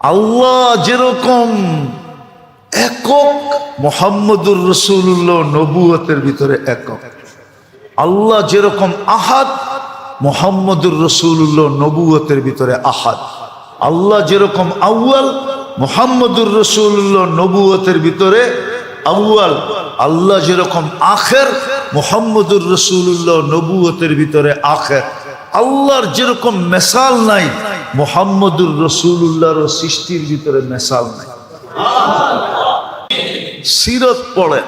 আল্লাহ যেরকম একক, মুহাম্মদুর রাসূলুল্লাহ নবুয়তের ভিতরে একক। আল্লাহ যেরকম আহাদ, মুহাম্মদুর রাসূলুল্লাহ নবুয়তের ভিতরে আহাদ। আল্লাহ যেরকম আউয়াল, মুহাম্মদুর রাসূলুল্লাহ নবুয়তের ভিতরে আউয়াল। আল্লাহ যেরকম আখের, মুহাম্মদুর রাসূলুল্লাহ নবুয়তের ভিতরে আখের। আল্লাহর যেরকম মেসাল নাই, মুহাম্মদুর রাসূলুল্লাহর সৃষ্টির ভিতরে মেসাল নাই। সিরত পড়ে,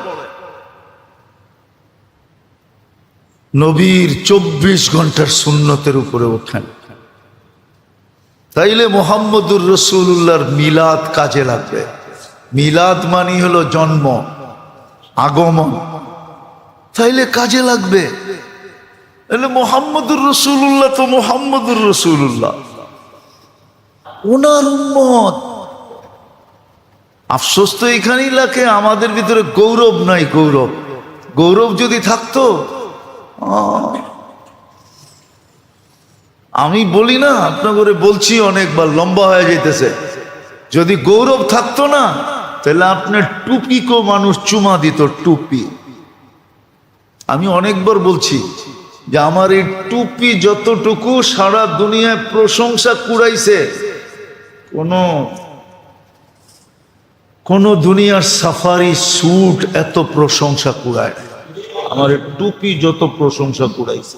নবীর 24 ঘন্টার সুন্নতের উপরে ওঠেন, তাইলে মুহাম্মদুর রাসূলুল্লাহর মিলাদ কাজে লাগবে। মিলাদ মানি হলো জন্ম, আগমন, তাইলে কাজে লাগবে। তাহলে মুহাম্মদুর রাসূলুল্লাহ তো মুহাম্মদুর রাসূলুল্লাহ, ওনার উম্মত। আফসোস তো এখানেই লাগে, আমাদের ভিতরে গৌরব নাই। গৌরব, গৌরব যদি থাকতো, আমি বলি না, আপনাকে বলছি অনেকবার, লম্বা হয়ে যাইতেছে। যদি গৌরব থাকতো না, তাহলে আপনার টুপিকেও মানুষ চুমা দিত, টুপি। আমি অনেকবার বলছি যে আমার এই টুপি যতটুকু সারা দুনিয়ায় প্রশংসা কুড়াইছে, কোন দুনিয়ার সাফারি স্যুট এত প্রশংসা কুড়ায়। আমার এই টুপি যত প্রশংসা কুড়াইছে,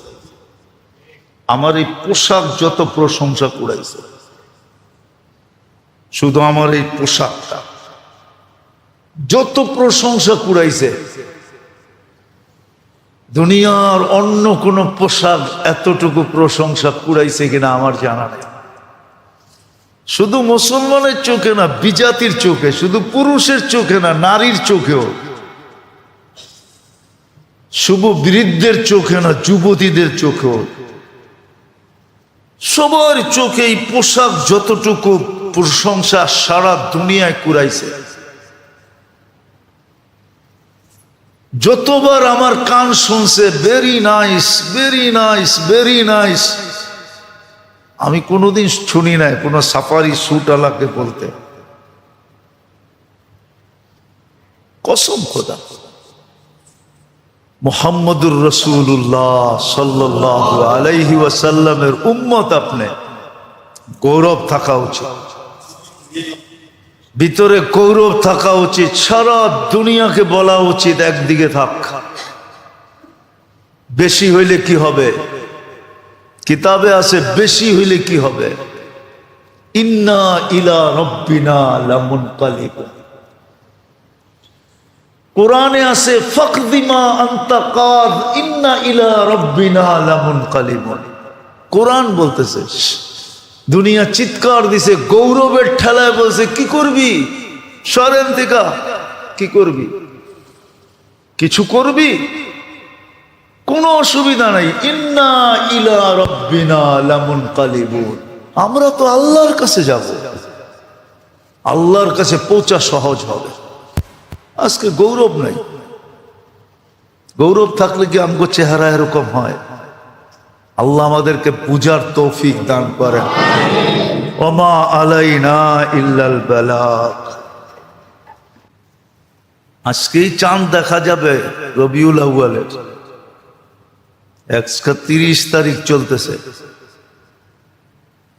আমার এই পোশাক যত প্রশংসা কুড়াইছে, শুধু আমার এই পোশাকটা যত প্রশংসা কুড়াইছে, দুনিয়ার অন্য কোন পোশাক এতটুকু প্রশংসা কুড়াইছে কিনা আমার জানা নেই। শুধু মুসলমানের চোখে না, বিজাতির চোখে, শুধু পুরুষের চোখে না, নারীর চোখেও, শুভ বৃদ্ধের চোখে না, যুবতীদের চোখেও, সবার চোখে এই পোশাক যতটুকু প্রশংসা সারা দুনিয়ায় কুড়াইছে। যতবার আমার কান শুনছে very nice, very nice, very nice, আমি কোনোদিন শুনি নাই কোন সাফারি স্যুট আলাকে বলতে। কসম খোদা, মুহাম্মদুর রাসূলুল্লাহ সাল্লাল্লাহু আলাইহি ওয়াসাল্লামের উম্মত। আপনি গৌরব থাকা উচিত, ভিতরে গৌরব থাকা উচিত। সারা দুনিয়াকে বলা উচিত একদিকে থাক। বেশি হইলে কি হবে? কিতাবে আছে বেশি হইলে কি হবে? ইন্না ইলা রাব্বিনা লামুনকালিবুন। কোরআনে আছে ফাকদিমা আনতা কাদ ইন্না ইলা রাব্বিনা লামুনকালিবুন। কোরআন বলতেছে, দুনিয়া চিৎকার দিছে, গৌরবের ঠেলায় বলছে কি করবি? সরেন থেকে কি করবি? কিছু করবি? কোনো অসুবিধা নাই। ইন্না ইলা রাব্বিনা লামুনকালিবুন। আমরা তো আল্লাহর কাছে যাব, আল্লাহর কাছে পৌঁছা সহজ হবে। আজকে গৌরব নাই। গৌরব থাকলে কি আমগো চেহারা এরকম হয়? আল্লাহ আমাদেরকে বুঝার তৌফিক দান করেন। ওমা আলাইনা ইল্লাল বালাগ। আজকেই চাঁদ দেখা যাবে রবিউল আউয়ালের। 30 তারিখ চলতেছে,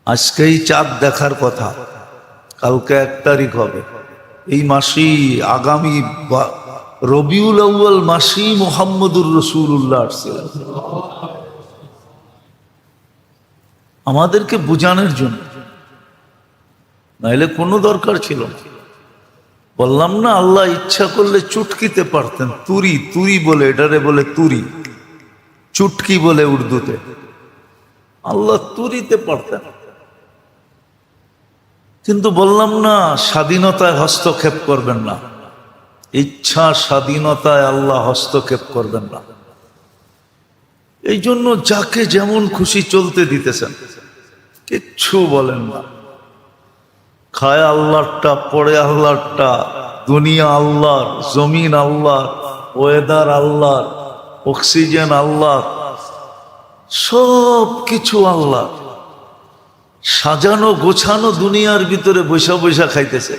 আজকেই চাঁদ দেখার কথা, কালকে 1 তারিখ হবে। এই মাসেই আগামী রবিউল আউয়াল মাসেই মুহাম্মদুর রাসূলুল্লাহ আসছিলেন আমাদেরকে বুঝানোর জন্য, নাইলে কোনো দরকার ছিল না। বললাম না, আল্লাহ ইচ্ছা করলে চুটকিতে পারতেন। তুরি, তুরি বলে, এটারে বলে তুরি, চুটকি বলে উর্দুতে। আল্লাহ তুরিতে পারতেন, কিন্তু বললাম না, স্বাধীনতায় হস্তক্ষেপ করবেন না। ইচ্ছা স্বাধীনতায় আল্লাহ হস্তক্ষেপ করবেন না। এই জন্য যাকে যেমন খুশি চলতে দিতেছেন, কিচ্ছু বলেন না। খায় আল্লাহরটা, পড়ে আল্লাহরটা, দুনিয়া আল্লাহর, জমিন আল্লাহর, ওয়েদার আল্লাহর, অক্সিজেন আল্লাহর, সব কিছু আল্লাহ। সাজানো গোছানো দুনিয়ার ভিতরে বৈশা বৈশা খাইতেছে,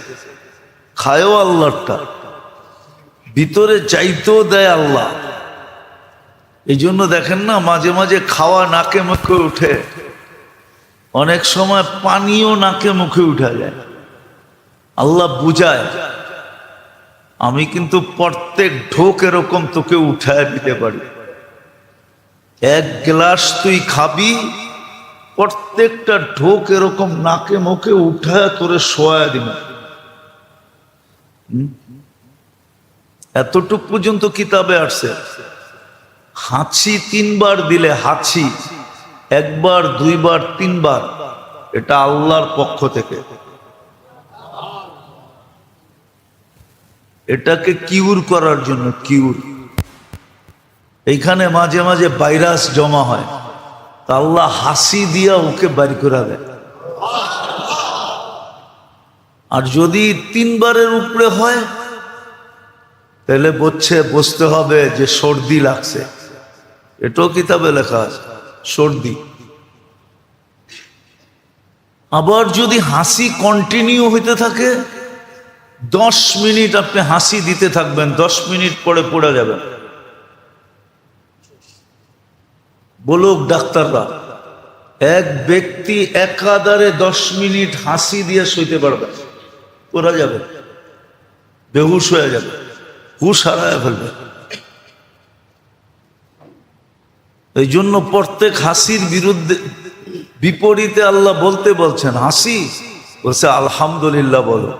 খায়ও আল্লাহটা, ভিতরে চাইতেও দেয় আল্লাহ। এই জন্য দেখেন না, মাঝে মাঝে খাওয়া নাকে মুখে উঠে, অনেক সময় পানিও নাকে মুখে উঠা যায়। আল্লাহ বুঝায়, আমি কিন্তু প্রত্যেক ঢোক এরকম তোকে উঠায় দিতে পারি। এক গ্লাস তুই খাবি, প্রত্যেকটা ঢোক এরকম নাকে মুখে উঠায় তোরে শোয়া দিব। এতটুক পর্যন্ত কিতাবে আসছে। হাঁচি 3 বার দিলে, হাঁচি 1 বার 2 বার 3 বার, এটা আল্লাহর পক্ষ থেকে। এটাকে কিউর করার জন্য, কিউর। এইখানে মাঝে মাঝে ভাইরাস জমা হয়, তা আল্লাহ হাসি দিয়া ওকে বাইর করে দেয়। আর যদি 3 বারের উপরে হয়, তাহলে বুঝতে হবে যে সর্দি লাগছে। এটাও কিতাবে লেখা আছে, সর্দি। আবার যদি হাসি কন্টিনিউ হইতে থাকে, 10 মিনিট আপনি হাসি দিতে থাকবেন, 10 মিনিট পরে পড়ে যাবেন। বলুক ডাক্তাররা, এক ব্যক্তি একাধারে 10 মিনিট হাসি দিয়ে শুইতে পারবে, পড়া যাবে, বেহুশ হয়ে যাবে, হুশ হারায় ফেলবে। এই জন্য প্রত্যেক হাসির বিপরীতে আল্লাহ বলছেন, হাসি বলছে আলহামদুলিল্লাহ বলো,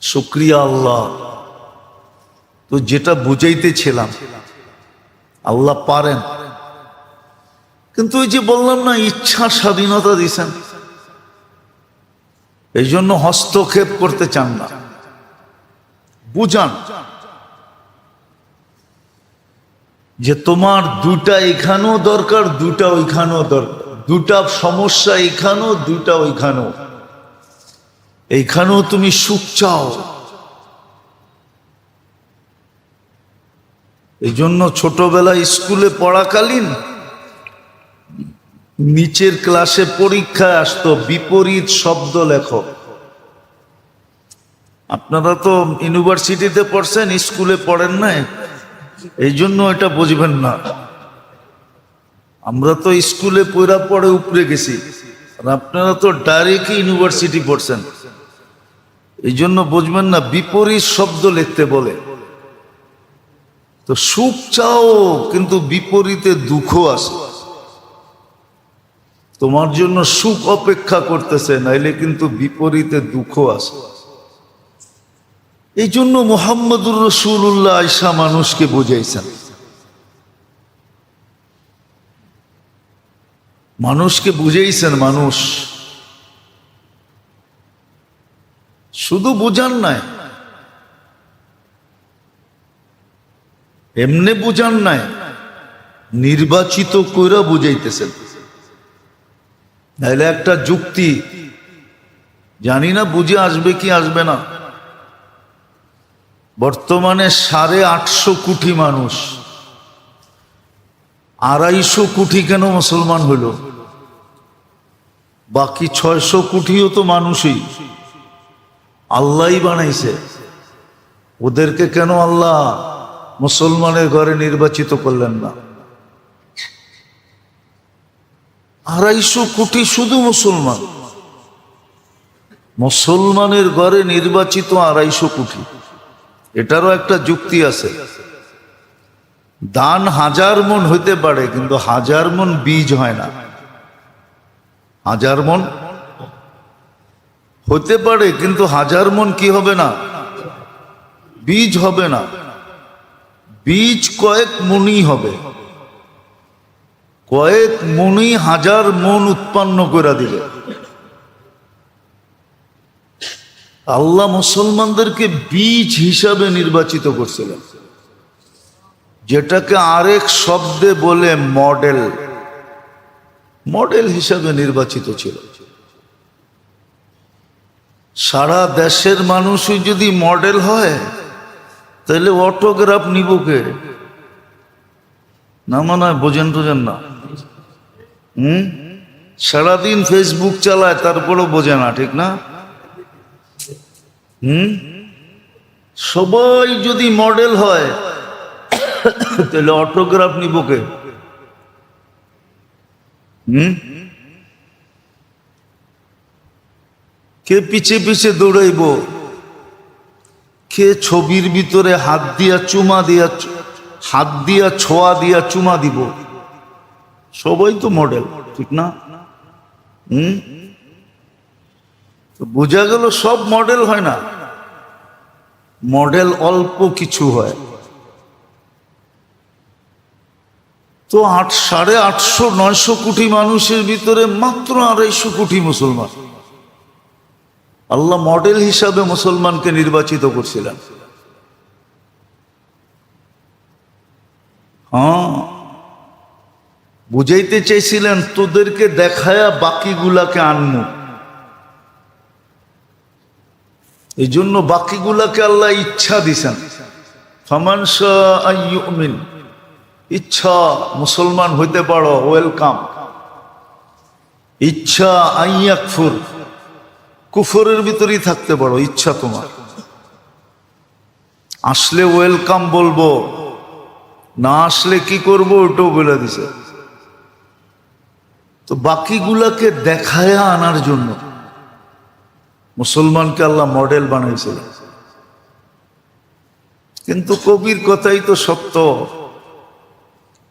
শুকরিয়া আল্লাহ। তো যেটা বুঝাইতেছিলাম, আল্লাহ পারেন, কিন্তু ওই যে বললাম না, ইচ্ছা স্বাধীনতা দিয়েছেন, এই জন্য হস্তক্ষেপ করতে চান না। বুঝান যে তোমার 2টা এখানেও দরকার, 2টা ওইখানেও দরকার, 2টা সমস্যা এখানেও, 2টা ওইখানেও। এইখানেও তুমি সুখ চাও। এই জন্য ছোটবেলায় স্কুলে পড়াকালীন নিচের ক্লাসে পরীক্ষায় আসতো বিপরীত শব্দ লেখো। আপনারা তো ইউনিভার্সিটিতে পড়ছেন, স্কুলে পড়েন নাই, এই জন্য এটা বুঝবেন না। আমরা তো স্কুলে পড়ে উপরে গেছি, আর আপনারা তো ডাইরেক্ট ইউনিভার্সিটি পড়ছেন, এই জন্য বুঝবেন না। বিপরীত শব্দ লিখতে বলে, তো সুখ চাও কিন্তু বিপরীতে দুঃখ আছে। তোমার জন্য সুখ অপেক্ষা করতেছে, নাইলে কিন্তু বিপরীতে দুঃখ আছে। এই জন্য মুহাম্মদুর রাসূলুল্লাহ আয়েশা মানুষকে বুঝাইছেন, মানুষ শুধু বুঝান নাই, এমনে বুঝান নাই, নির্বাচিত কইরা বুঝাইতেছেন। নাইলে একটা যুক্তি, জানি না বুঝে আসবে কি আসবে না। বর্তমানে 850 কোটি মানুষ, 250 কোটি কেন মুসলমান হইল? বাকি 600 কোটিও তো মানুষই, আল্লাহই বানাইছে। ওদেরকে কেন আল্লাহ মুসলমানের ঘরে নির্বাচিত করলেন না? 250 কোটি শুধু মুসলমান, মুসলমানের ঘরে নির্বাচিত 250 কোটি। এটারও একটা যুক্তি আছে। দান 1000 মণ হইতে পারে, কিন্তু 1000 মণ বীজ হয় না। 1000 মণ হতে পারে, কিন্তু 1000 মণ কি হবে না? বীজ হবে না। বীজ কয়েক মণই হবে, কয়েক মণই 1000 মণ উৎপন্ন করে দিবে। আল্লাহ মুসলমানদেরকে বীজ হিসাবে নির্বাচিত করছিলেন, যেটাকে আরেক শব্দে বলে মডেল। মডেল হিসাবে নির্বাচিত ছিল। সারা দেশের মানুষই যদি মডেল হয়, তাহলে অটোগ্রাফ নিব কে? না, মনে হয় বোঝেন না। সারাদিন ফেসবুক চালায়, তারপরেও বোঝে না, ঠিক না? সবাই যদি মডেল হয় তাহলে অটোগ্রাফ নিব কে? কে পিছে পিছে দৌড়াইব? কে ছবির ভিতরে হাত দিয়া ছোঁয়া দিয়া চুমা দিব? সবাই তো মডেল, ঠিক না? বোঝা গেল সব মডেল হয় না, মডেল অল্প কিছু হয়। তো 850-900 কোটি মানুষের ভিতরে মাত্র 250 কোটি মুসলমান। আল্লাহ মডেল হিসাবে মুসলমানকে নির্বাচিত করছিলেন। বুঝাইতে চাইছিলেন তোদেরকে দেখায়া বাকিগুলাকে আনমু। এই জন্য বাকিগুলাকে আল্লাহ ইচ্ছা দিছেন, ফামান শাআ ইউমিন, ইচ্ছা মুসলমান হইতে পারো, ওয়েলকাম। ইচ্ছা আইয়াকফুর, কুফরের ভিতরেই থাকতে পারো, ইচ্ছা তোমার। আসলে ওয়েলকাম বলবো, না আসলে কি করবো ওটাও বলে দিছে। তো বাকিগুলাকে দেখায়া আনার জন্য মুসলমানকে আল্লাহ মডেল বানাইছিল। কিন্তু কবির কথাই তো সত্য,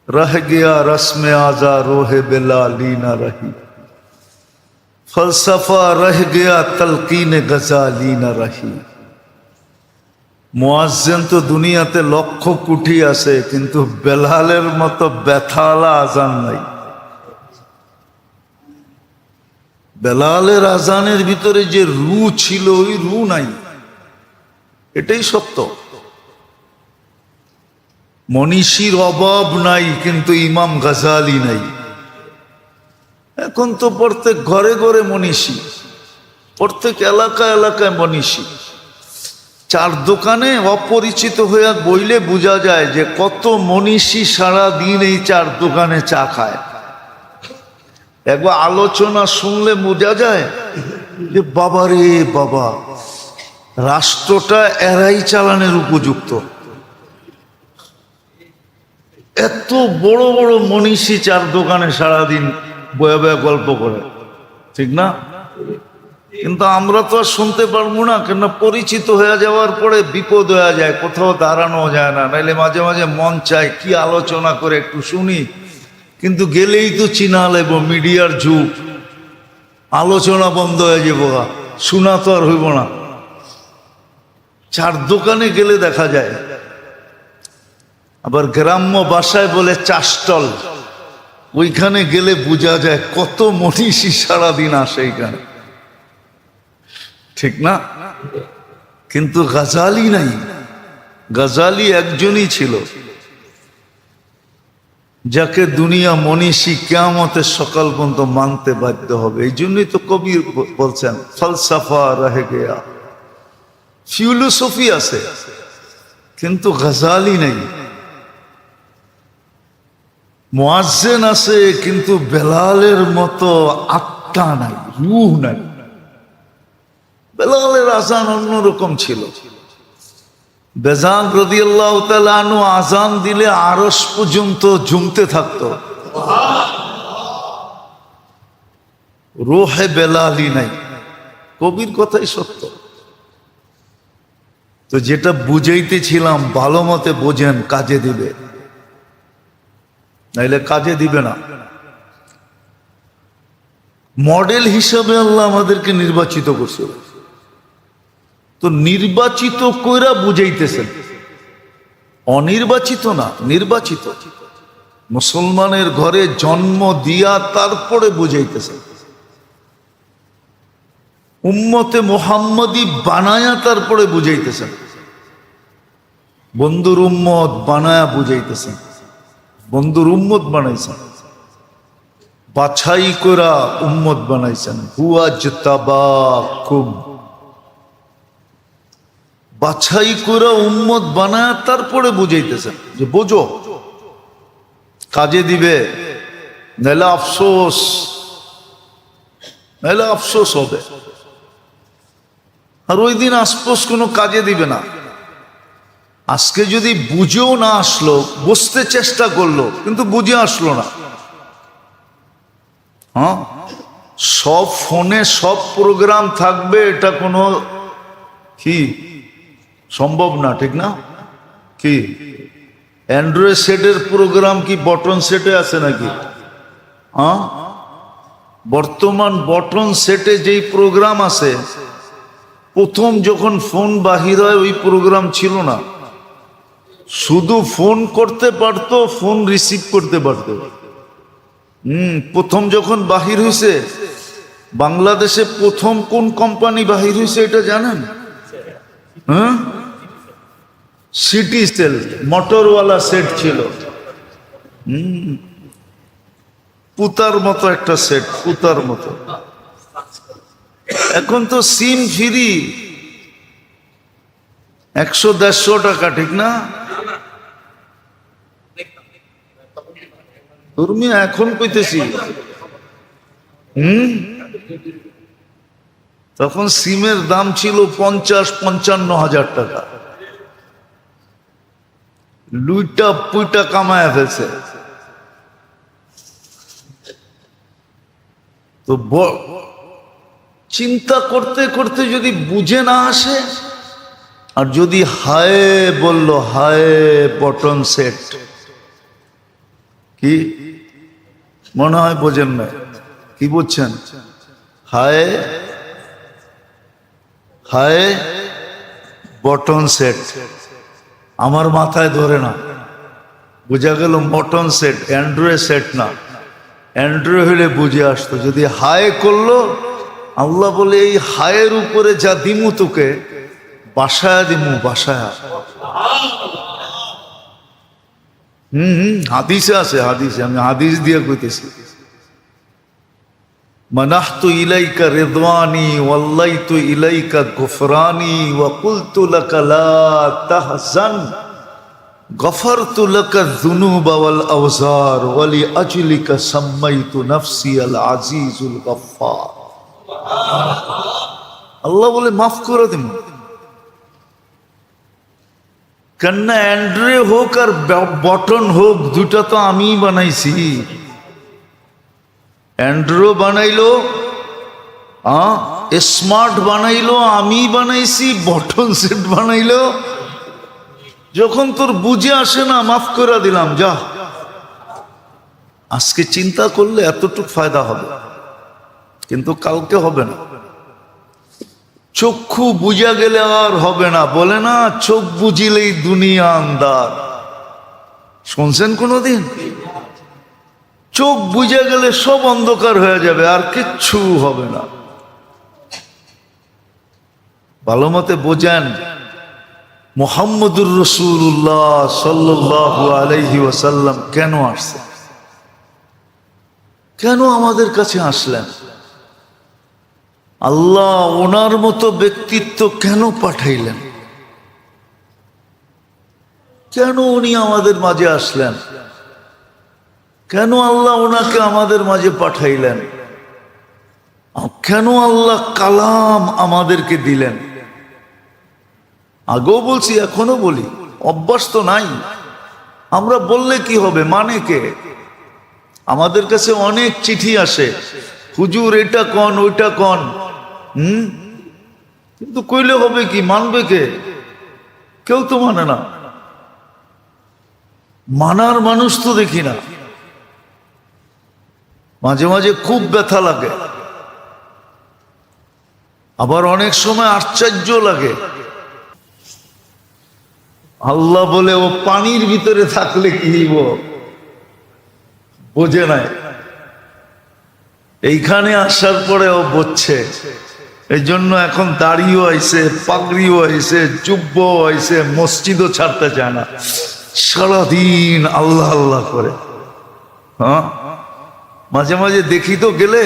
রহ গিয়া রসমে আজা রোহে বেলালি না রহি, ফলসফা রহ গিয়া তলকিনে গজালি না রহি। মুয়াজ্জিন তো দুনিয়াতে লক্ষ কোটি আছে, কিন্তু বেলালের মতো ব্যথাওয়ালা আজান নাই। বেলালের আজানের ভিতরে যে রু ছিল, ওই রু নাই, এটাই সত্য। মনীষীর অভাব নাই, কিন্তু ইমাম গাজালি নাই। এখন তো প্রত্যেক ঘরে ঘরে মনীষী, প্রত্যেক এলাকায় এলাকায় মনীষী। চার দোকানে অপরিচিত হইয়া বইলে বোঝা যায় যে কত মনীষী সারা দিন এই চার দোকানে চা খায়। একবার আলোচনা শুনলে বোঝা যায় যে বাবা রে বাবা, রাষ্ট্রটা এরাই চালানোর উপযুক্ত। এত বড় বড় মনীষী চার দোকানে সারাদিন বয়া বয়া গল্প করে, ঠিক না? কিন্তু আমরা তো আর শুনতে পারবো না, কেন পরিচিত হয়ে যাওয়ার পরে বিপদ হয়ে যায়, কোথাও দাঁড়ানো যায় না। নাইলে মাঝে মাঝে মন চায় কি আলোচনা করে একটু শুনি, কিন্তু গেলেই তো চিনা লাগবো, মিডিয়ার যুগ, আলোচনা বন্ধ হয়ে যাবো, শোনা তো আর হইব না। চার দোকানে গেলে দেখা যায়। আবার গ্রাম্য ভাষায় বলে চাষটল, ওইখানে গেলে বোঝা যায় কত মনীষী সারাদিন আসে এখানে, ঠিক না? কিন্তু গাজালি নাই। গাজালি একজনই ছিল যাকে দুনিয়া মনীষী কিয়ামতের সকাল পর্যন্ত মানতে বাধ্য হবে। এই জন্যই তো কবি বলছেন ফলসফা রহে গিয়া, ফিলোসফি আছে কিন্তু গাজালি নেই। মুয়াজ্জিন আছে কিন্তু বেলালের মতো আত্মা নাই, রূহ নাই। বেলালের আজান অন্যরকম ছিল। বেজান রাদিয়াল্লাহু তাআলা আনহু আজান দিলে আরশ পর্যন্ত ঝুমতে থাকতো। রূহে বেলালি নাই, কবির কথাই সত্য। তো যেটা বুঝাইতেছিলাম ভালো মতে বোঝেন, কাজে দিবে, নাইলে কাজে দিবে না। মডেল হিসাবে আল্লাহ আমাদেরকে নির্বাচিত করছে। তো নির্বাচিত কইরা বুঝাইতেছেন, অনির্বাচিত না, নির্বাচিত। মুসলমানের ঘরে জন্ম দিয়া তারপরে বুঝাইতেছেন, উম্মতে মুহাম্মদী বানায়া তারপরে বুঝাইতেছেন, বন্ধুর উম্মত বানায়া বুঝাইতেছেন। বন্ধুর উম্মত বানাইছেন, বাছাই করা উম্মত বানাইছেন। হুয়া জতাবাকুম, বাছাই করা উম্মত বানায় তারপরে বুঝাইতেছেন যে বোঝো, কাজে দিবে, নাহলে আফসোস। নাহলে আফসোস হবে। আর ওই দিন আসপোস কোনো কাজে দিবে না। আজকে যদি বুঝেও না আসলো, বুঝতে চেষ্টা করলো কিন্তু বুঝে আসলো না, হ্যাঁ, সব ফোনে সব প্রোগ্রাম থাকবে এটা কোনো কি সম্ভব না, ঠিক না? কি অ্যান্ড্রয়েড সেটের প্রোগ্রাম কি বটন সেটে আছে নাকি? হ্যাঁ, বর্তমান বটন সেটে যেই প্রোগ্রাম আছে, প্রথম যখন ফোন বাহির হয় ওই প্রোগ্রাম ছিল না। শুধু ফোন করতে পারতো, ফোন রিসিভ করতে পারতো। প্রথম যখন বাহির হয়েছে, বাংলাদেশে প্রথম কোন কোম্পানি বাহির হয়েছে এটা জানেন? হ্যাঁ, সিটি সেল মোটরওয়ালা সেট ছিল। পুতার মতো একটা সেট, পুতার মতো। এখন তো সিম ফ্রি, 100-150 টাকা, ঠিক না? তুমি এখন কইতেছি, তখন সিমের দাম ছিল 50-55 হাজার টাকা। লুইটা পুইটা কামায় ফেলছে। তো চিন্তা করতে করতে যদি বুঝে না আসে, আর যদি হায় বললো, হায় বটন সেট, কি মনে হয় বোঝেন না? কি বুঝছেন? হায় হায় বটন সেট, আমার মাথায় ধরে না। বোঝা গেল বটন সেট, অ্যান্ড্রয়েড সেট না। অ্যান্ড্রয়েড হলে বুঝে আসতো। যদি হায় করলো, আল্লাহ বলে এই হায়ের উপরে যা দিমু তোকে, বাসায় দিমু, বাসায়। হাদিসে আছে, হাদিসে, আমি হাদিস দিয়ে কইতেছি। মানাহতু ইলাইকা রিদওয়ানি ওয়াল্লাইতু ইলাইকা গুফরানি ওয়া কুলতু লাকা লা তাহজান গফারতু লাকা যুনুবা ওয়াল আওজার ওয়া লিআজলিকা সাম্মাইতু নাফসি আল আজিজুল গফফার। আল্লাহ বলে মাফ করে দিন। কেননা অ্যান্ড্রয়েড হোক আর বটন হোক, দুটা তো আমিই বানাইছি। অ্যান্ড্রয়েড বানাইলো, স্মার্ট বানাইলো আমি বানাইছি, বটন সেট বানাইলো। যখন তোর বুঝে আসে না, মাফ করে দিলাম, যা। আজকে চিন্তা করলে এতটুক ফায়দা হবে, কিন্তু কালকে হবে না। চক্ষু বুঝা গেলে আর হবে না। বলে না, চোখ বুঝিলেই দুনিয়া আন্দার। শুনছেন কোনদিন? চোখ বুঝে গেলে সব অন্ধকার হয়ে যাবে, আর কিচ্ছু হবে না। ভালো মতে বোঝেন, মুহাম্মদুর রাসূলুল্লাহ সাল্লাল্লাহু আলাইহি ওয়াসাল্লাম কেন আসছে, কেন আমাদের কাছে আসলেন? আল্লাহ ওনার মতো ব্যক্তিত্ব কেন পাঠাইলেন? কেন উনি আমাদের মাঝে আসলেন? কেন আল্লাহ ওনাকে আমাদের মাঝে পাঠাইলেন? কেন আল্লাহ কালাম আমাদেরকে দিলেন? আগেও বলছি, এখনো বলি, অভ্যাস তো নাই। আমরা বললে কি হবে, মানে কে? আমাদের কাছে অনেক চিঠি আসে, হুজুর এটা কন, ওইটা কন। কিন্তু কইলে হবে কি, মানবে কে? কেউ তো মানে না। মানার মানুষ তো দেখি না। মাঝে মাঝে খুব ব্যথা লাগে, আবার অনেক সময় আশ্চর্য লাগে। আল্লাহ বলে ও পানির ভিতরে থাকলে কি হইব, বোঝে নাই। এইখানে আসার পরে ও বুঝছে। এই জন্য এখন দাড়িও আইছে, পাগড়িও আইছে, জুব্বও আইছে, মসজিদও ছাড়তে চায় না, সারাদিন আল্লাহ আল্লাহ করে। হ্যাঁ, মাঝে মাঝে দেখি তো গেলে,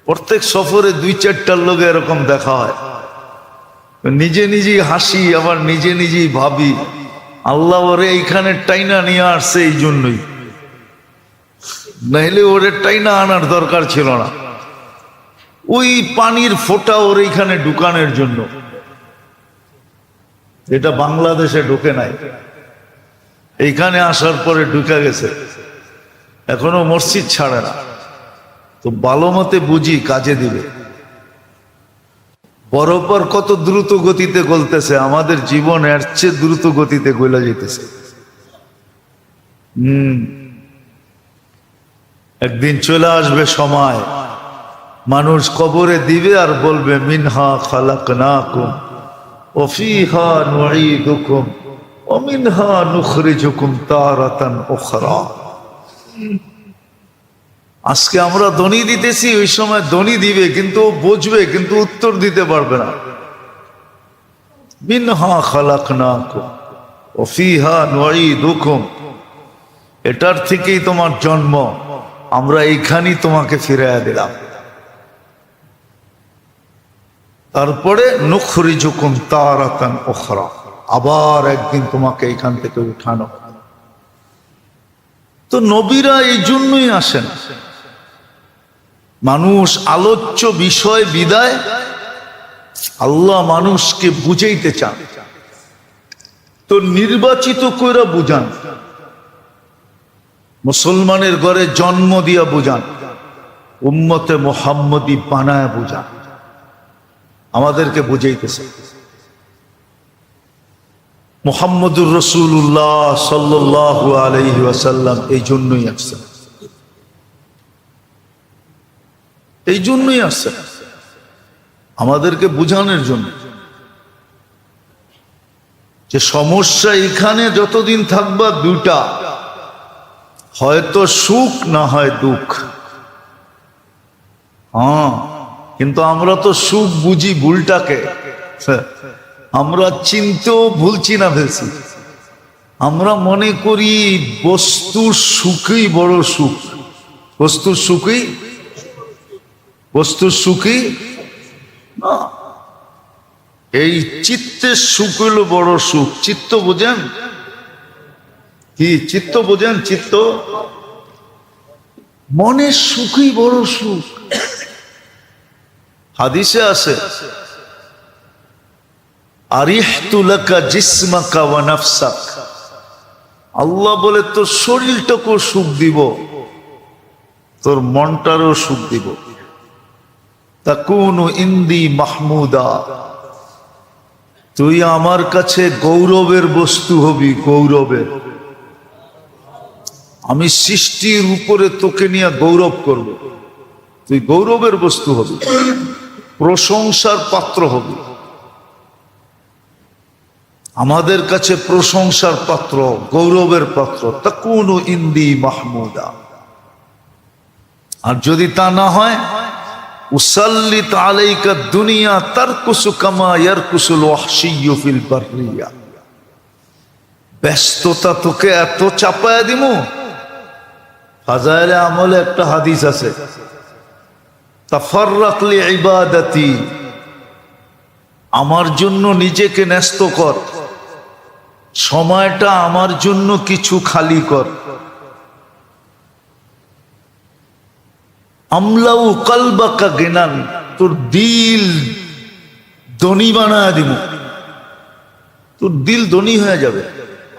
প্রত্যেক সফরে 2-4টার লোকে এরকম দেখা হয়। নিজে নিজেই হাসি, আবার নিজে নিজেই ভাবি, আল্লাহ ওরে এইখানে টাইনা নিয়ে আসছে এই জন্যই, নাইলে ওরে টাইনা আনার দরকার ছিল না। ওই পানির ফোঁটা ওর এইখানে ঢুকানোর জন্য, এটা বাংলাদেশে ঢুকে নাই, এইখানে আসার পরে ঢুকে গেছে, এখনো মসজিদ ছাড়ে না। তো ভালো মতে বুঝি কাজে দিবে। বরফর কত দ্রুত গতিতে গলতেছে, আমাদের জীবন এর চেয়ে দ্রুত গতিতে গলে যেতেছে। একদিন চলে আসবে সময়, মানুষ কবরে দিবে আর বলবে মিনহা খালাকনাকুম ওয়া ফীহা নুঈদুকুম ওয়া মিনহা নুখরিজুকুম তারাতান উখরা। আজকে আমরা ধ্বনি দিতেছি, ওই সময় ধ্বনি দিবে কিন্তু ও বুঝবে, কিন্তু উত্তর দিতে পারবে না। মিনহা খালাকনাকুম ওয়া ফীহা নুঈদুকুম, এটার থেকেই তোমার জন্ম, আমরা এইখানেই তোমাকে ফিরাইয়া দিলাম। তারপরে নুখরিজুকুম তারাতান উখরা, আবার একদিন তোমাকে এইখান থেকে উঠানো। তো নবীরা এই জন্যই আসেন, মানুষ আলোচ্য বিষয় বিদায় আল্লাহ মানুষকে বুঝাইতে চান, তো নির্বাচিত কইরা বুঝান। মুসলমানের ঘরে জন্ম দিয়া বুঝান, উম্মতে মুহাম্মদী বানায় বুঝান, আমাদেরকে বুঝাইতেছে। মুহাম্মদুর রাসূলুল্লাহ সাল্লাল্লাহু আলাইহি ওয়াসাল্লাম এই জন্যই আসছেন, এই জন্যই আসছেন, আমাদেরকে বুঝানোর জন্য যে সমস্যা এখানে যতদিন থাকবা দুটা, হয়তো সুখ না হয় দুঃখ। হ্যাঁ, কিন্তু আমরা তো সুখ বুঝি ভুলটাকে, আমরা চিনতেও ভুল চিনা ফেলছি। আমরা মনে করি বস্তুর সুখই বড় সুখ, বস্তুর সুখই, বস্তুর সুখই না, এই চিত্তের সুখ হইল বড় সুখ। চিত্ত বোঝেন কি? চিত্ত বোঝেন? চিত্ত মনের সুখই বড় সুখ। হাদিসে আছে আরিহতু লাকা জিসমাকা ওয়া নাফসাক, আল্লাহ বলে তোর শরীরটাকেও সুখ দিব, তোর মনটারও সুখ দিব। তাকুনু ইন্দি মাহমুদা, তুই আমার কাছে গৌরবের বস্তু হবি, গৌরবের। আমি সৃষ্টির উপরে তোকে নিয়ে গৌরব করব, তুই গৌরবের বস্তু হবি, প্রশংসার পাত্র হবি, আমাদের কাছে প্রশংসার পাত্র, গৌরবের পাত্র। তাকুনু ইন্দি মাহমুদা। আর যদি তা না হয়, উসাল্লিত আলাইকা দুনিয়া তারকুসু কামা ইয়ারকুসুল ওয়াহশিয়্যু ফিল বাররিয়া, ব্যস্ততা তোকে এত চাপায়া দিমু। ফাজাইলে আমলে একটা হাদিস আছে, তাফাররাক লিইবাদাতি, আমার জন্য নিজেকে ন্যস্ত কর, সময়টা আমার জন্য কিছু খালি কর। আমলাউ কলবাকা গিনান, তোর দিল ধনী বানায় দিব, তোর দিল ধনী হয়ে যাবে।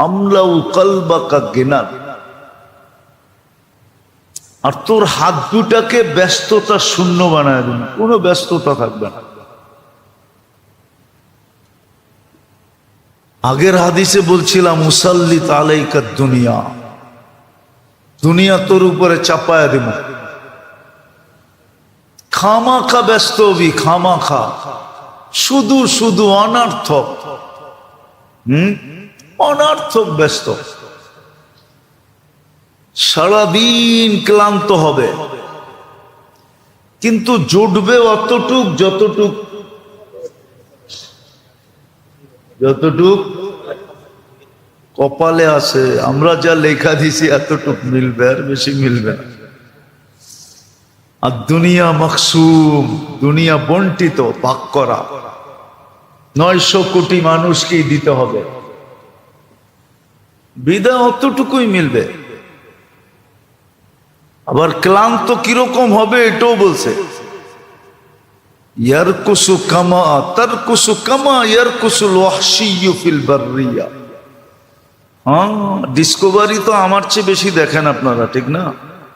আমলাউ কলবাকা গিনান, আর তোর হাত দুটাকে ব্যস্ততা শূন্য বানায় দিব, কোনো ব্যস্ততা থাকবে না। আগের হাদিসে বলছিলাম মুসাল্লিত আলাইকা দুনিয়া, দুনিয়া তোর উপরে চাপায়া দিব, খামাখা ব্যস্ত হবি, খামাখা, শুধু শুধু অনার্থক, অনার্থক ব্যস্ত, সারাদিন ক্লান্ত হবে, কিন্তু জুটবে অতটুক যতটুক কপালে আছে। আমরা যা লেখা দিছি এতটুক মিলবে, আর বেশি মিলবে না। আর দুনিয়া মাকসুম, দুনিয়া বন্টিত, ভাগ করা, 900 কোটি মানুষকেই দিতে হবে, বিদায় অতটুকুই মিলবে। আবার ক্লান্ত কিরকম হবে এটাও বলছে, ইয়ারকুসু কামা তারকুসু কামা ইয়ারকুসুল ওয়াহশিয়্যু ফিল বাররিয়া। হ্যাঁ, ডিসকভারি তো আমার চেয়ে বেশি দেখেন আপনারা, ঠিক না?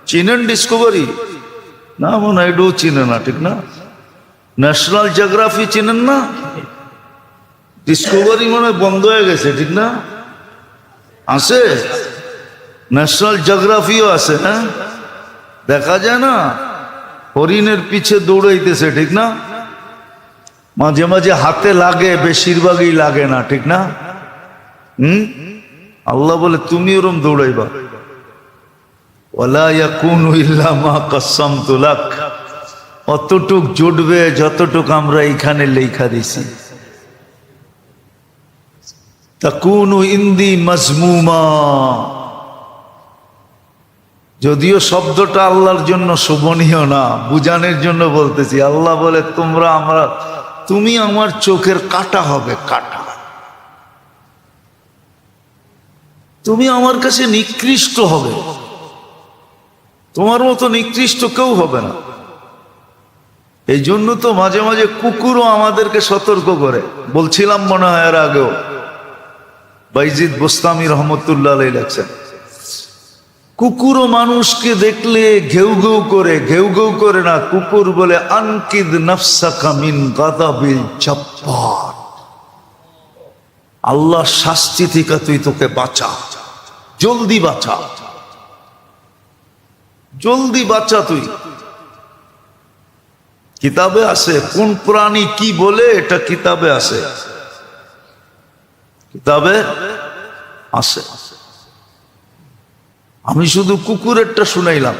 চিনেন ডিসকভারি? না মনে হয় এটাও চিনে না, ঠিক না? ন্যাশনাল জিওগ্রাফি চিনেন না? ডিসকভারি মনে হয় বন্ধ হয়ে গেছে, ঠিক না? আছে, ন্যাশনাল জিওগ্রাফিও আছে। হ্যাঁ, দেখা যায় না, হরিণের পিছে দৌড়াইতেছে, ঠিক না? মাঝে মাঝে হাতে লাগে, বেশিরভাগই লাগে না, ঠিক না? আল্লাহ বলে তুমি ওরম দৌড়াইবা। ওয়ালা ইয়াকুনু ইল্লা মা কাসসামতু লাক, অতটুক জুটবে যতটুক আমরা এখানে লেখা দিছি। তাকুনু ইন্দি মাজমুমা, যদিও শব্দটা আল্লাহর জন্য শোভনীয় না, বুঝানোর জন্য বলতেছি। আল্লাহ বলে তুমি আমার চোখের কাটা হবে, কাটা। তুমি আমার কাছে নিকৃষ্ট হবে, তোমার মতো নিকৃষ্ট কেউ হবে না। এই জন্য তো মাঝে মাঝে কুকুরও আমাদেরকে সতর্ক করে। বলছিলাম মনে হয় এর আগেও, বাইজিদ বোস্তামি রহমতুল্লাহ আলাইহি লেখছেন, কুকুরও মানুষকে দেখলে ঘেউ ঘেউ করে, ঘেউ ঘেউ করে না, কুকুর বলে আনকিদ নাফসাকা মিন গাদাবিল জব্বার, আল্লাহ শাস্তি থেকে তুই তোকে বাঁচা, জলদি বাঁচা, জলদি বাঁচা তুই। কিতাবে আছে কোন প্রাণী কি বলে, এটা কিতাবে আছে, কিতাবে আছে। আমি শুধু কুকুরেরটা শুনাইলাম।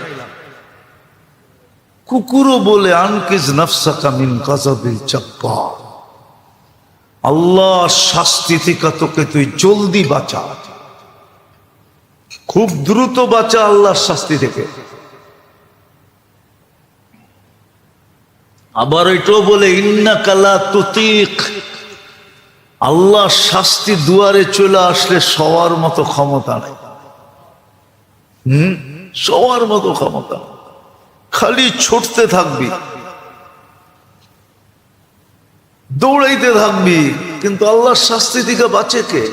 কুকুরও বলে আনকিজ নাফসাকা মিন গাযাবিল জব্বার, আল্লাহ শাস্তি থেকে তোকে তুই জলদি বাঁচা, খুব দ্রুত বাঁচা আল্লাহর শাস্তি থেকে। আবার এটাও বলে ইন্নাকা লা তুতিক, আল্লাহ শাস্তি দুয়ারে চলে আসলে সবার মতো ক্ষমতা নাই। সবার মতো ক্ষমতা, খালি ছুটতে থাকবি, দৌড়াইতে থাকবি, কিন্তু আল্লাহর শাস্তি থেকে বাঁচে কে?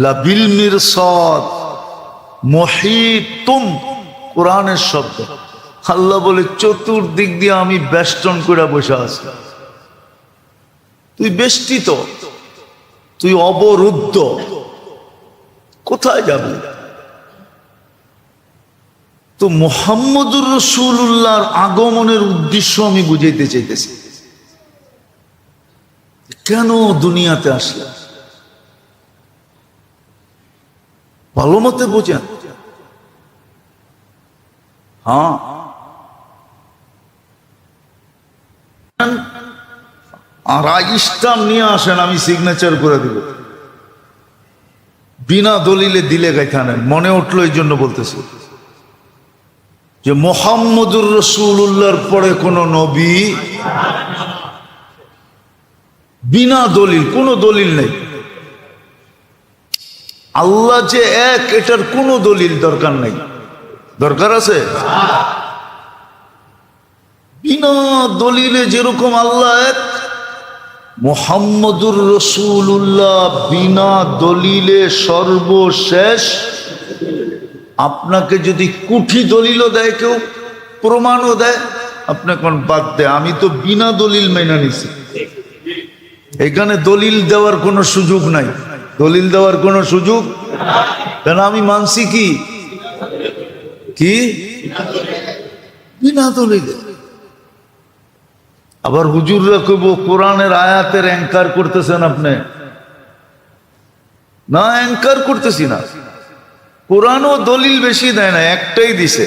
লাবিল মিরসাদ মুহিতুম, কোরআনের শব্দ। আল্লাহ বলে চতুর্দিক দিয়ে আমি বেষ্টন করে বসে আছি, তুই বেষ্টিত, তুই অবরুদ্ধ, কোথায় যাবি? তো মুহাম্মদুর রাসূলুল্লাহর আগমনের উদ্দেশ্য আমি বুঝাইতে চাইতেছি। কেন দুনিয়াতে আসলে ভালো মতে বোঝেন। হ্যাঁ, আর স্টাম্প নিয়ে আসেন, আমি সিগনেচার করে দিব। বিনা দলিলে দিলে গাইথানেন, মনে উঠলো এই জন্য বলতেছি যে মুহাম্মদুর রাসূলুল্লাহর পরে কোন নবী, বিনা দলিল, কোন দলিল নেই। আল্লাহ যে এক, এটার কোনো দলিল দরকার নেই। দরকার আছে? বিনা দলিলে যেরকম আল্লাহ এক, মুহাম্মদুর রাসূলুল্লাহ বিনা দলিলে সর্বশেষ। আপনাকে যদি কুঠি দলিলও দেয়, কেউ প্রমাণও দেয়, আপনি কোন বাদ দেয়, আমি তো বিনা দলিল মেনে নিছি। এখানে দলিল দেওয়ার কোনো সুযোগ নাই, দলিল দেওয়ার কোনো সুযোগ, কেন আমি মানছি কি কি বিনা দলিলে। আবার হুজুররা কইব কোরআনের আয়াতের অ্যাঙ্কার করতেছেন আপনি। না, অ্যাঙ্কার করতেছি না, কোরআনও দলিল বেশি দেয় না, একটাই দিছে,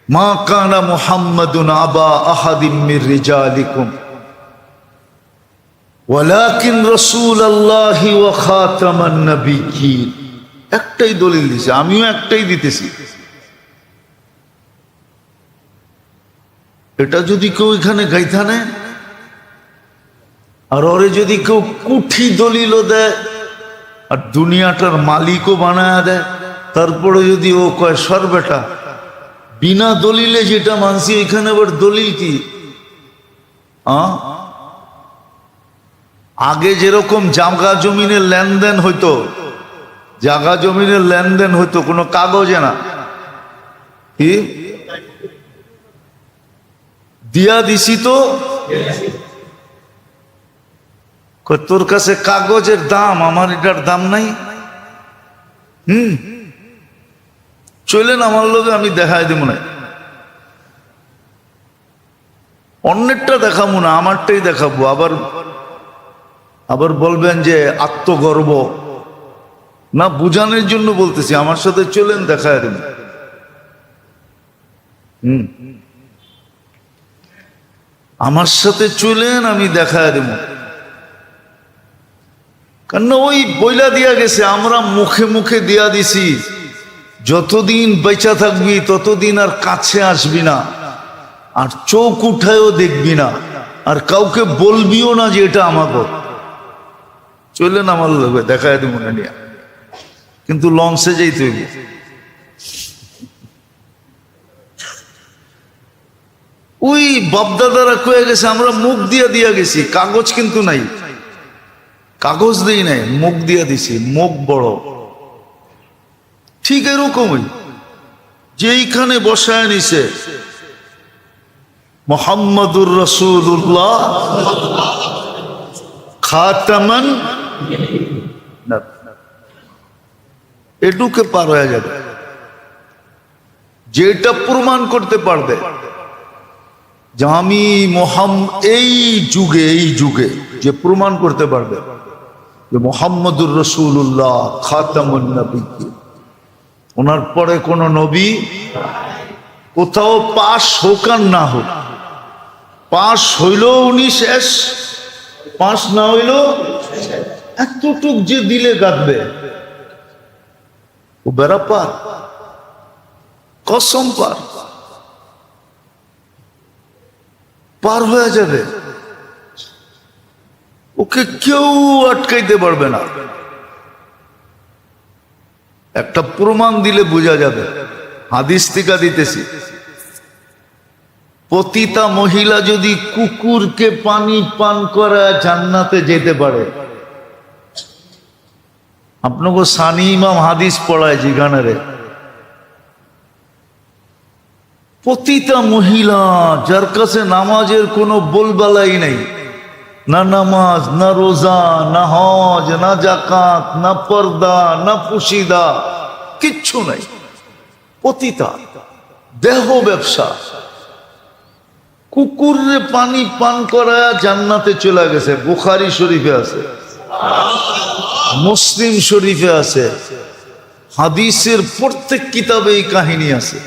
মা কানা মুহাম্মাদুন আবা আহাদিম মির রিজালিকুম ওয়ালাকিন রাসূলুল্লাহি ওয়া খাতামান নাবিয়্যিন। একটাই দলিল দিছে, আমিও একটাই দিতেছি। এটা যদি কেউ এখানে গাইথানে, আর ওরে যদি কেউ কুঠি দলিলও দেয় আর দুনিয়াটার মালিকও বানায় দেয়, তারপরে যদি ও কয় সর বেটা বিনা দলিলে যেটা মানছি এখানে আবার দলিল কি? আগে যেরকম জায়গা জমিনের লেনদেন হইতো, জায়গা জমিনের লেনদেন হইতো কোনো কাগজে না, কি দিয়া দিছি তো তোর কাছে কাগজের দাম, আমার এটার দাম নাই। চলেন আমার লোকে, আমি দেখাই দিব না, অন্যেরটা দেখাবো না, আমারটাই দেখাবো। আবার বলবেন যে আত্মগর্ব না, বুঝানোর জন্য বলতেছি, আমার সাথে চলেন দেখায় দেব। আমার সাথে চলেন, আমি দেখায় দেব। কারণ ওই বইলা দিয়া গেছে, আমরা মুখে মুখে দিয়া দিছি, যতদিন বেঁচা থাকবি ততদিন আর কাছে আসবি না, আর চোখ উঠায়ও দেখবি না, আর কাউকে বলবিও না যে এটা আমাকে। চলেন আমার লোক দেখায় দেব না নিয়ে, কিন্তু লঞ্চে যাইতে হইব। ওই বাপদাদারা কয়ে গেছে, আমরা মুখ দিয়া গেছি, কাগজ কিন্তু নাই, কাগজ দিই নাই, মুখ দিয়া দিছি, মুখ বড়। ঠিক এরকমই যেইখানে বসায় নিছে মুহাম্মাদুর রাসূলুল্লাহ খাতামান, এটুকে পার হয়ে যাবে। যেটা প্রমাণ করতে পারবে যে আমি এই যুগে যে প্রমাণ করতে পারবে যে মুহাম্মাদুর রাসূলুল্লাহ খাতামুন নবিয়্যিন, ওনার পরে কোন নবী, কোথাও পাশ হোক আর না হোক, পাশ হইল উনি শেষ, পাশ না হইল এতটুক যে দিলে গাঁথবে ও বেড়া পার, কসম পার হয়ে যাবে, ওকে কেউ আটকাইতে পারবে না। একটা প্রমাণ দিলে বোঝা যাবে, হাদিস থেকে দিতেছি। পতিতা মহিলা যদি কুকুরকে পানি পান করা জান্নাতে যেতে পারে, আপনাকে সানি ইমাম হাদিস পড়ায় যেখানে রে, পতিতা মহিলা যার কাছে নামাজের কোনো বলবালাই নাই, না নামাজ, না রোজা, না হজ, না জাকাত, না পর্দা, না পুশিদা, কিচ্ছু নাই, পতিতা, দেহ ব্যবসা, কুকুরে পানি পান করা জান্নাতে চলে গেছে। বুখারী শরীফে আছে, মুসলিম শরীফে আছে, হাদিসের প্রত্যেক কিতাবে এই কাহিনী আছে।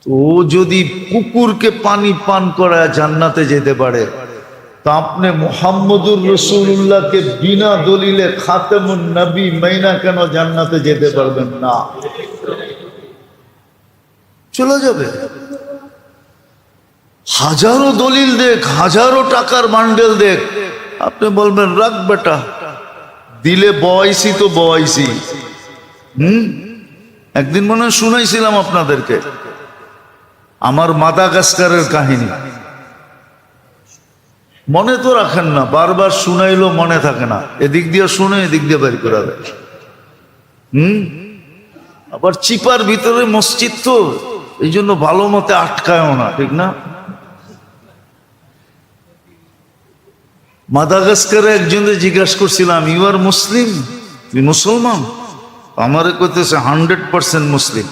তো যদি কুকুরকে পানি পান করা জান্নাতে যেতে পারে, তা আপনি মুহাম্মদুর রাসূলুল্লাহকে বিনা দলিলে খাতামুন নবী মাইনা কেন জান্নাতে যেতে পারবেন না? চলে যাবে। হাজারো দলিল দেখ, হাজারো টাকার বান্ডেল দেখ, আপনি বলবেন রাখ বেটা, দিলে বয়সি তো বয়সি। একদিন মনে হয় শুনাইছিলাম আপনাদেরকে আমার মাদাগাস্কারের কাহিনী, মনে তো রাখেন না, বারবার শুনাইলো মনে থাকে না, এদিক দিয়ে শুনে এদিক দিয়ে বের করে দেয়। আবার চিপার ভিতরে মসজিদ তো, এই জন্য ভালো মতে আটকায়ও না, ঠিক না? মাদাগাস্কারে একজনকে জিজ্ঞাসা করছিলাম, ইউ আর মুসলিম, তুই মুসলমান? আমারে কইতেছে 100% মুসলিম,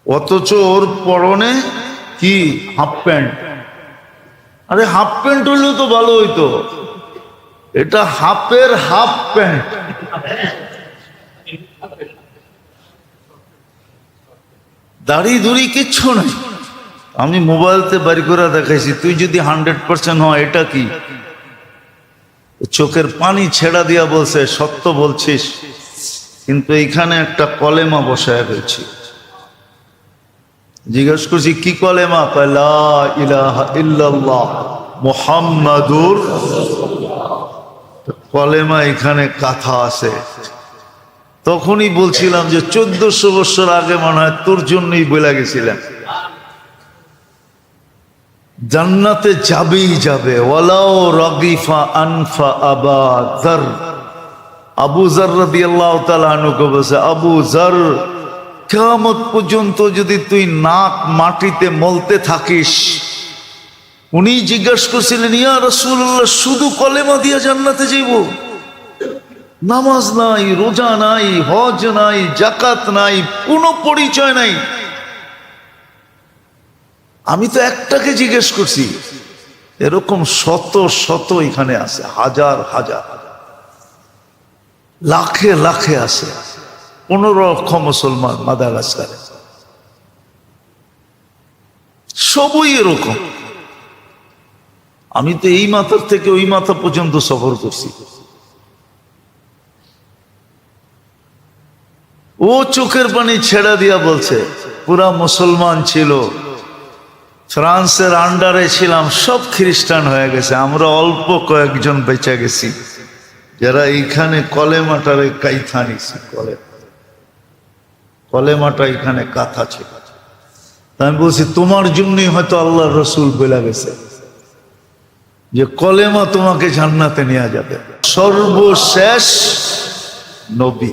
অথচ ওর পরনে কি হাফ প্যান্ট। আরে হাফ প্যান্ট হইলেও তো ভালো হইতো, এটা হাফের হাফ প্যান্ট। দাড়ি দুড়ি কিচ্ছু নাই। আমি মোবাইলতে বাড়ি করে দেখাইছি, তুই যদি 100% হয় এটা কি? চোখের পানি ছেড়া দিয়া বলছে, সত্য বলছিস, কিন্তু এইখানে একটা কলেমা বসায় ফেলছি। জিজ্ঞেস করছি কি কলেমা? লা ইলাহা ইল্লাল্লাহ মুহাম্মাদুর। কলেমা এখানে কথা আছে, তখনই বলছিলাম যে 1400 বছর আগে মনে হয় তোর জন্যই বলে গেছিলাম জান্নাতে যাবেই যাবে। ওয়ালাও রাগিফা আনফা আবা যার, আবু যার রাদিয়াল্লাহু তাআলা আনহু বলেছে, আবু যার, কিয়ামত পর্যন্ত যদি তুই নাক মাটিতে মলতে থাকিস। উনি জিজ্ঞাসা করছিলেন, ইয়া রাসূলুল্লাহ, শুধু কলেমা দিয়া জান্নাতে যাইব? নামাজ নাই, রোজা নাই, হজ নাই, যাকাত নাই, কোনো পরিচয় নাই। আমি তো একটাকে জিজ্ঞেস করছি, এরকম শত শত এখানে আছে, হাজার হাজার, লাখে লাখে আছে। 15 লক্ষ মুসলমান মাদাগাস্কারে, সবই এরকম। আমি তো এই মাথার থেকে ওই মাথা পর্যন্ত সফর করছি। ও চোখের পানি ছেড়া দিয়া বলছে, পুরা মুসলমান ছিল, ফ্রান্সের আন্ডারে ছিলাম, সব খ্রিস্টান হয়ে গেছে, আমরা অল্প কয়েকজন বেঁচে গেছি যারা এইখানে কলেমাটারে কাইথা নিছি। কলেমাটা এখানে কাথা ছিল। আমি বলছি, তোমার জন্যই হয়তো আল্লাহর রসুল বলে গেছে যে কলেমা তোমাকে জান্নাতে নিয়ে যাবে। সর্বশেষ নবী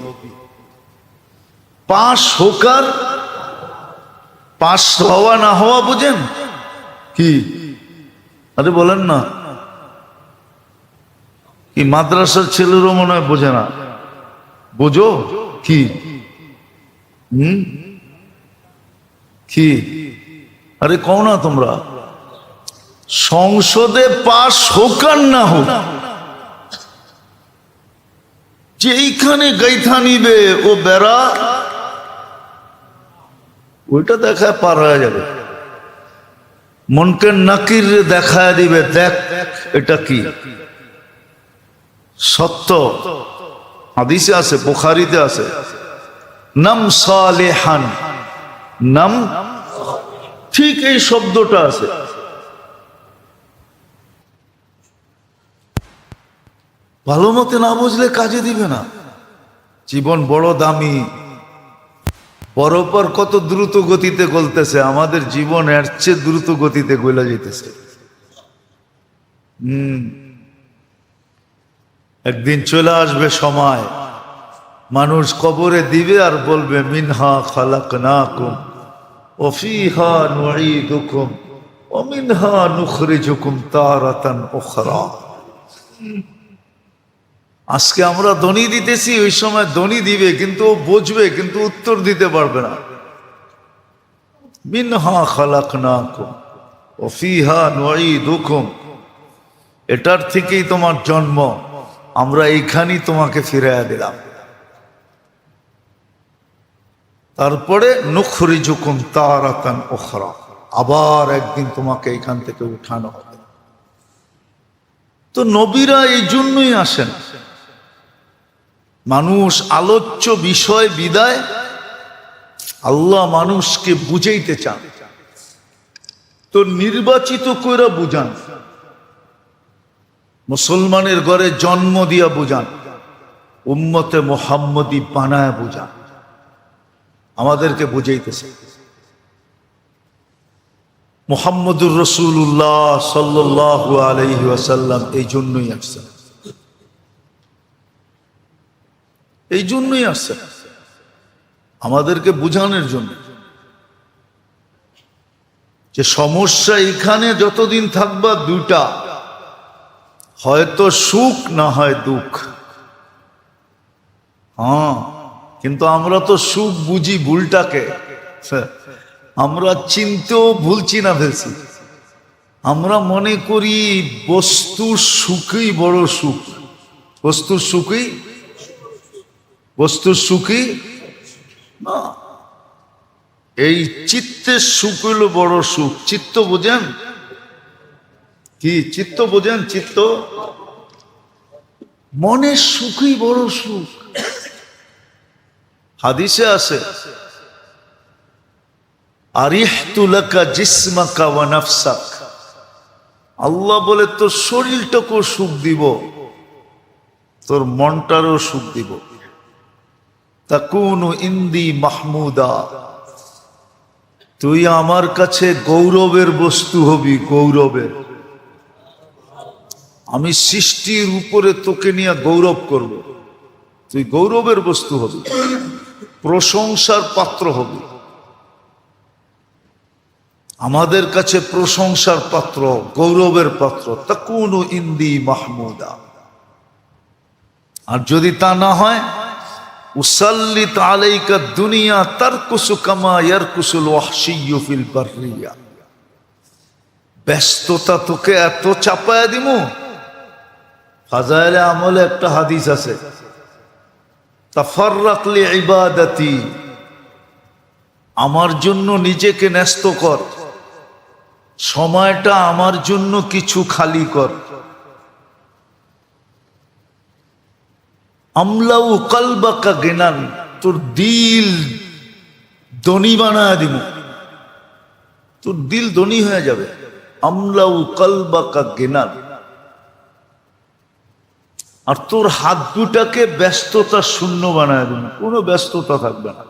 পাশ হোকার, পাশ হওয়া না হওয়া বুঝেন কি? আরে বলেন না, কি মাদ্রাসার ছেলেরও মনে হয় বোঝে না? বোঝো কি? কি? আরে কও না তোমরা, সংসদে পাশ হোক আর না হোক, যেইখানে গাইথা নিবে ও বেড়া, ওইটা দেখায় পার হয়ে যাবে। মনকে নাকির দেখায় দিবে, দেখ এটা কি সত্য। হাদিসে আছে, বুখারীতে আছে, নাম সালেহান, নাম, ঠিক এই শব্দটা আছে। ভালো মতে না বুঝলে কাজে দিবে না। জীবন বড় দামি, পরপর কত দ্রুত গতিতে গলতেছে, আমাদের জীবন এর চেয়ে দ্রুত গতিতে গলে যেতেছে। একদিন চলে আসবে সময়, মানুষ কবরে দিবে আর বলবে, মিনহা খালাকনাকুম ওয়া ফীহা নুঈদুকুম ওয়া মিনহা নুখরিজুকুম তারাতান উখরা। আজকে আমরা ধ্বনি দিতেছি, ওই সময় ধ্বনি দিবে, কিন্তু ও বুঝবে, কিন্তু উত্তর দিতে পারবে না। মিনহা খালাকনাকুম ওয়া ফীহা নুঈদুকুম, এটার থেকেই তোমার জন্ম, আমরা এইখানেই তোমাকে ফিরাইয়া দিলাম। তারপরে নুখরিজুকুম তারাতান উখরা, আবার একদিন তোমাকে এখান থেকে উঠানো হবে। তো নবীরা এই জন্যই আসেন, মানুষ আলোচ্য বিষয় বিদায় আল্লাহ মানুষকে বুঝাইতে চান, তো নির্বাচিত কইরা বুঝান। মুসলমানের ঘরে জন্ম দিয়া বুঝান, উম্মতে মুহাম্মদী বানায় বুঝান, আমাদেরকে বুঝাইতেছে। মুহাম্মদুর রাসূলুল্লাহ সাল্লাল্লাহু আলাইহি ওয়াসাল্লাম এই জন্যই আসছেন, এই জন্যই আসছেন, আমাদেরকে বুঝানোর জন্য যে সমস্যা এখানে যতদিন থাকবা দুটা, হয়তো সুখ না হয় দুঃখ। হ্যাঁ, কিন্তু আমরা তো সুখ বুঝি ভুলটাকে, আমরা চিনতেও ভুল চিনা ফেলছি। আমরা মনে করি বস্তুর সুখই বড় সুখ, বস্তুর সুখই, বস্তুর সুখই না, এই চিত্তের সুখ হইল বড় সুখ। চিত্ত বোঝেন কি? চিত্ত বোঝেন? চিত্ত, মনের সুখই বড় সুখ। হাদিসে আছে, আরিহতু লাকা জিসমাকা ওয়া নাফসাক, আল্লাহ বলে তোর শরীরটাকেও সুখ দিব, তোর মনটারও সুখ দিব। তাকুনু ইন্দি মাহমুদা, তুই আমার কাছে গৌরবের বস্তু হবি, গৌরবের। আমি সৃষ্টির উপরে তোকে নিয়ে গৌরব করব, তুই গৌরবের বস্তু হবি, প্রশংসার পাত্র হবি, আমাদের কাছে প্রশংসার পাত্র, গৌরবের পাত্র। তাকুনু ইন্দি মাহমুদা। আর যদি তা না হয়, উসাল্লিত আলাইকা দুনিয়া তারকুসু কামা ইয়ারকুসুল ওয়াহশিয়্যু ফিল বাররিয়া, ব্যস্ততা তোকে এত চাপায়া দিমু। ফাজাইলে আমলে একটা হাদিস আছে, তাফাররাক লিইবাদাতি, আমার জন্য নিজেকে ন্যস্ত কর, সময়টা আমার জন্য কিছু খালি কর। আমলাউ কলবাকা গিনান, তোর দিল ধনী বানায় দিব, তোর দিল ধনী হয়ে যাবে। আমলাউ কলবাকা গিনান। আর তোর হাত দুটাকে ব্যস্ততা শূন্য বানায় দিব, কোনো ব্যস্ততা থাকবে না।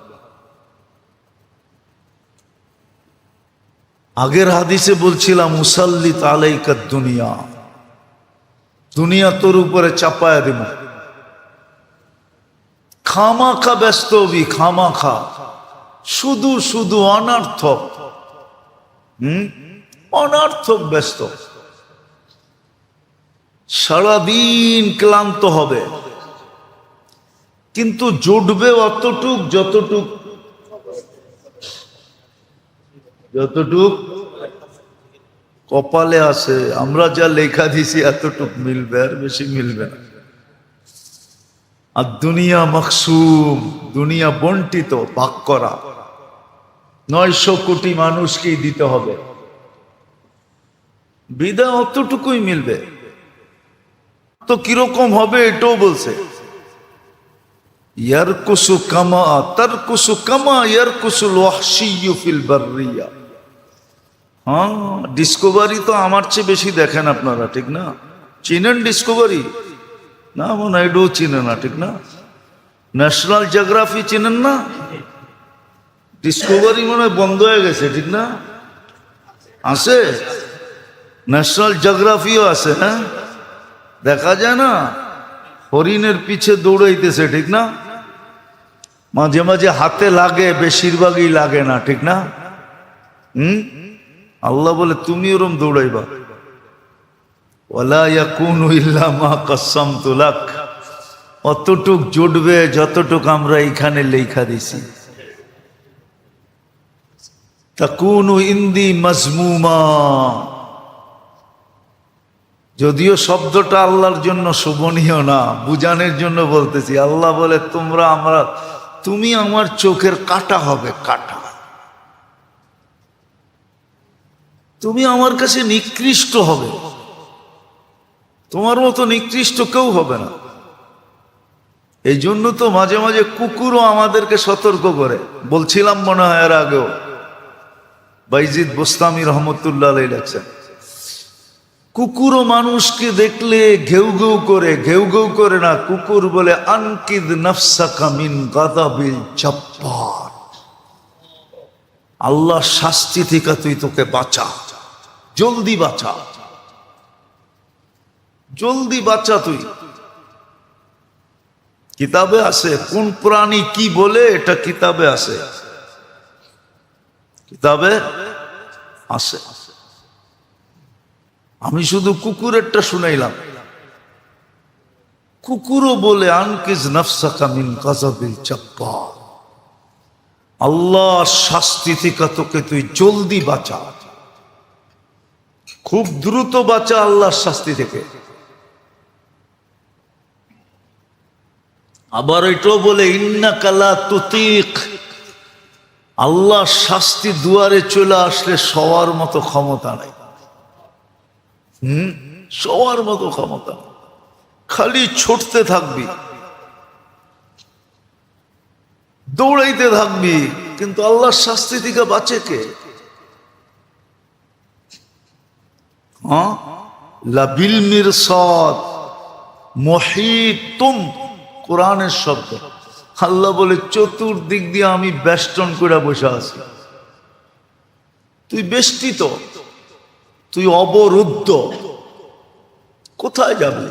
আগের হাদিসে বলছিলাম মুসাল্লিত আলাইকা দুনিয়া, দুনিয়া তোর উপরে চাপায়া দিব। খামাখা ব্যস্ত হবি, খামাখা, শুধু শুধু অনর্থক, অনর্থক ব্যস্ত। সারাদিন ক্লান্ত হবে, কিন্তু জুটবে অতটুক যতটুক কপালে আছে। আমরা যা লেখা দিছি এতটুক মিলবে, আর বেশি মিলবে না। আর দুনিয়া মকসুম, দুনিয়া বন্টিত, ভাগ করা। 900 কোটি মানুষকেই দিতে হবে, বিদায় অতটুকুই মিলবে। তো কিরকম হবে এটাও বলছে, ইয়ারকুসু কামা তারকুসু কামা ইয়ারকুসুল ওয়াহশিয়্যু ফিল বাররিয়া। হ্যাঁ, ডিসকভারি তো আমার চেয়ে বেশি দেখেন আপনারা, ঠিক না? চিনেন ডিসকভারি? না, মনে হয় এটাও চিনে না, ঠিক না? ন্যাশনাল জিওগ্রাফি চিনেন না? ডিসকভারি মনে হয় বন্ধ হয়ে গেছে, ঠিক না? আছে, ন্যাশনাল জিওগ্রাফিও আছে। হ্যাঁ, দেখা যায় না, হরিণের পিছে দৌড়াইতেছে, ঠিক না? মাঝে মাঝে হাতে লাগে, বেশিরভাগই লাগে না, ঠিক না? আল্লাহ বলে তুমি ওরম দৌড়াইবা। ওয়ালা ইয়াকুনু ইল্লা মা কাসসামতু লাক, অতটুক জুটবে যতটুক আমরা এখানে লেখা দিছি। তাকুনু ইন্দি মাজমুমা, যদিও শব্দটা আল্লাহর জন্য শোভনীয় না, বুঝানোর জন্য বলতেছি। আল্লাহ বলে তুমি আমার চোখের কাটা হবে, কাটা। তুমি আমার কাছে নিকৃষ্ট হবে, তোমার মতো নিকৃষ্ট কেউ হবে না। এই জন্য তো মাঝে মাঝে কুকুরও আমাদেরকে সতর্ক করে। বলছিলাম মনে হয় এর আগেও, বাইজিদ বোস্তামি রহমতুল্লাহ আলাইহি লেখছেন, কুকুরও মানুষকে দেখলে ঘেউ ঘেউ করে, ঘেউ ঘেউ করে না, কুকুর বলে আনকিদ নাফসাকা মিন গাদাবিল জব্বার, আল্লাহ শাস্তি থেকে তুই তোকে বাঁচা, জলদি বাঁচা, জলদি বাঁচা। তুই কিতাবে আছে কোন প্রাণী কি বলে, এটা কিতাবে আছে, কিতাবে আছে। আমি শুধু কুকুরেরটা শুনাইলাম। কুকুরও বলে আনকিজ নাফসাকা মিন গাযাবিল জব্বার, আল্লাহর শাস্তি থেকে তোকে তুই জলদি বাঁচা, খুব দ্রুত বাঁচা আল্লাহর শাস্তি থেকে। আবার এটাও বলে ইন্নাকা লা তুতিক, আল্লাহর শাস্তি দুয়ারে চলে আসলে সবার মতো ক্ষমতা নাই। সবার মতো ক্ষমতা, খালি ছুটতে থাকবি, দৌড়াইতে থাকবি, কিন্তু আল্লাহর শাস্তি থেকে বাঁচে কে? লাবিল মিরসাদ মুহিতুম, কোরআনের শব্দ। আল্লাহ বলে চতুর্দিক দিয়ে আমি বেষ্টন করে বসে আছি, তুই বেষ্টিত, তুই অবরুদ্ধ, কোথায় যাবে?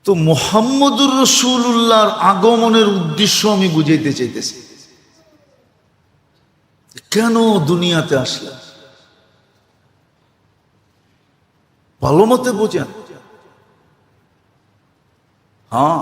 তো মুহাম্মদুর রাসূলুল্লাহর আগমনের উদ্দেশ্য আমি বুঝাইতে চাইতেছি। কেন দুনিয়াতে আসলেন ভালো মতে বোঝেন। হ্যাঁ,